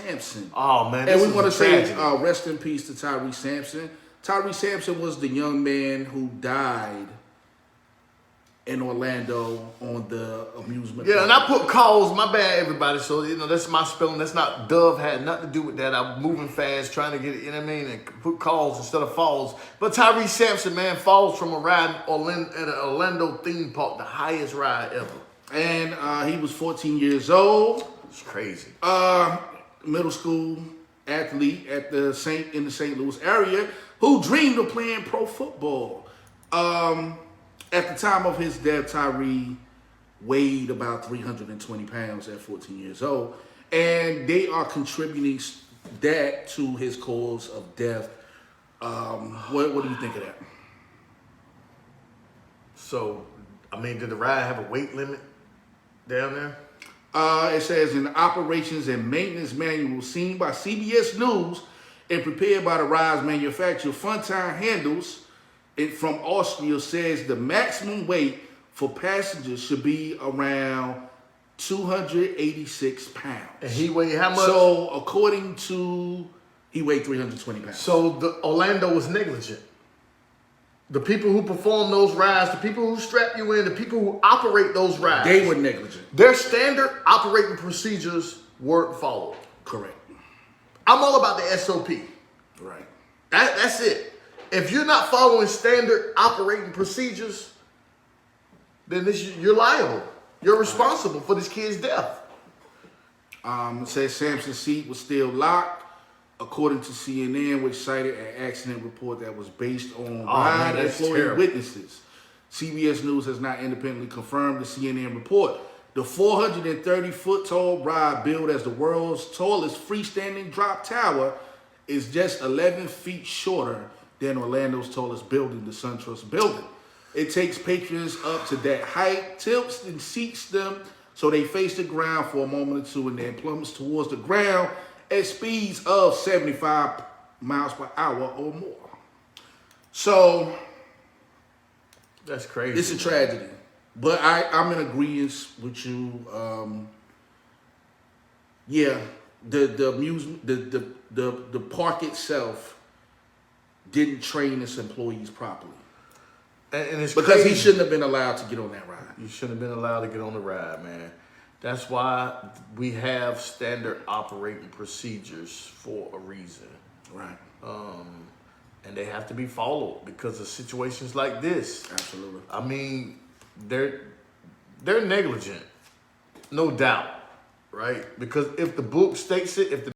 Sampson. Oh man, And this we want to is a say tragedy. rest in peace to Tyree Sampson. Tyree Sampson was the young man who died in Orlando on the amusement Yeah, park. and I put calls. My bad, everybody. So that's my spelling. That's not Dove. Had nothing to do with that. I'm moving fast, trying to get it. You know what I mean? And put calls instead of falls. But Tyree Sampson, man, falls from a ride at an Orlando theme park, the highest ride ever. And he was 14 years old. It's crazy. Middle school athlete in the St. Louis area who dreamed of playing pro football. At the time of his death, Tyree weighed about 320 pounds at 14 years old, and they are contributing that to his cause of death. What do you think of that? So, I mean, did the ride have a weight limit down there? It says in the operations and maintenance manual seen by CBS News and prepared by the ride's manufacturer, Funtime Handles, from Austria, says the maximum weight for passengers should be around 286 pounds. And he weighed how much? So according to, he weighed 320 pounds. So the Orlando was negligent. The people who perform those rides, the people who strap you in, the people who operate those rides, They were negligent. their standard operating procedures weren't followed. Correct. I'm all about the SOP. Right. That's it. If you're not following standard operating procedures, then you're liable. You're responsible for this kid's death. It says Sampson's seat was still locked, according to CNN, which cited an accident report that was based on ride that's employee terrible. witnesses. CBS News has not independently confirmed the CNN report. The 430-foot tall ride, billed as the world's tallest freestanding drop tower, is just 11 feet shorter than Orlando's tallest building, the SunTrust building. It takes patrons up to that height, tilts and seats them so they face the ground for a moment or two, and then plummets towards the ground at speeds of 75 miles per hour or more. So That's crazy. it's a tragedy. But I'm in agreement with you. Yeah, the park itself didn't train its employees properly. And it's Because crazy. he shouldn't have been allowed to get on that ride. You shouldn't have been allowed to get on the ride, man. That's why we have standard operating procedures for a reason. Right. And they have to be followed because of situations like this. Absolutely. I mean, they're negligent, no doubt, right? Because if the book states it, if the